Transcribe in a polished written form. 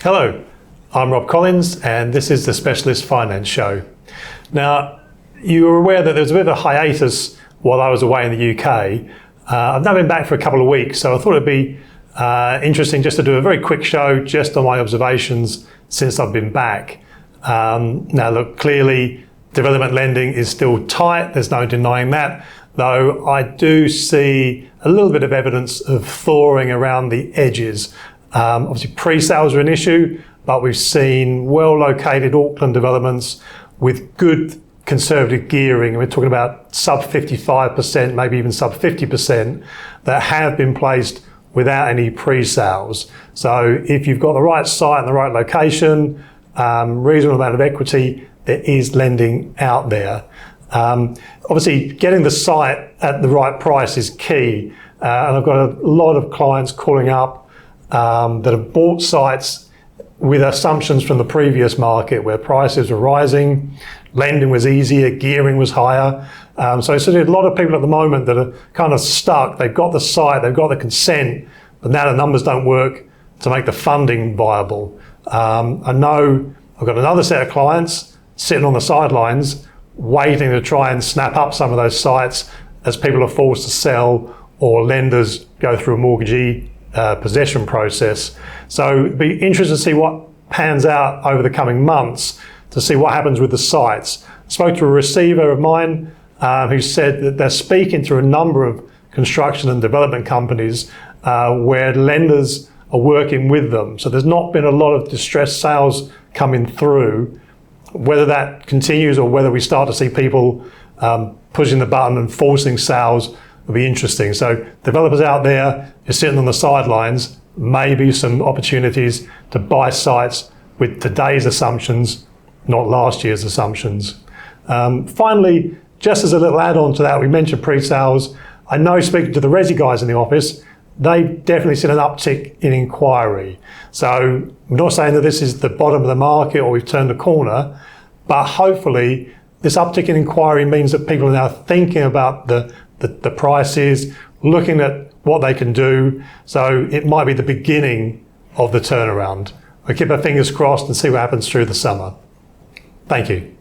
Hello, I'm Rob Collins and this is the Specialist Finance Show. Now, you were aware that there was a bit of a hiatus while I was away in the UK. I've now been back for a couple of weeks, so I thought it'd be interesting just to do a very quick show just on my observations since I've been back. Now look, clearly development lending is still tight, there's no denying that, though I do see a little bit of evidence of thawing around the edges. Obviously pre-sales are an issue, but we've seen well-located Auckland developments with good conservative gearing, and we're talking about sub 55%, maybe even sub 50%, that have been placed without any pre-sales. So if you've got the right site and the right location, reasonable amount of equity, there is lending out there. Obviously, getting the site at the right price is key, and I've got a lot of clients calling up that have bought sites with assumptions from the previous market where prices were rising, lending was easier, gearing was higher. So there's a lot of people at the moment that are kind of stuck. They've got the site, they've got the consent, but now the numbers don't work to make the funding viable. I know I've got another set of clients sitting on the sidelines waiting to try and snap up some of those sites as people are forced to sell or lenders go through a mortgagee possession process. So it'd be interesting to see what pans out over the coming months to see what happens with the sites. I spoke to a receiver of mine who said that they're speaking to a number of construction and development companies where lenders are working with them. So there's not been a lot of distressed sales coming through. Whether that continues or whether we start to see people pushing the button and forcing sales will be interesting. So developers out there, you're sitting on the sidelines, maybe some opportunities to buy sites with today's assumptions, not last year's assumptions. Finally, just as a little add-on to that, we mentioned pre-sales. I know, speaking to the resi guys in the office, they've definitely seen an uptick in inquiry. So we're not saying that this is the bottom of the market or we've turned a corner, but hopefully this uptick in inquiry means that people are now thinking about the prices, looking at what they can do. So it might be the beginning of the turnaround. We'll keep our fingers crossed and see what happens through the summer. Thank you.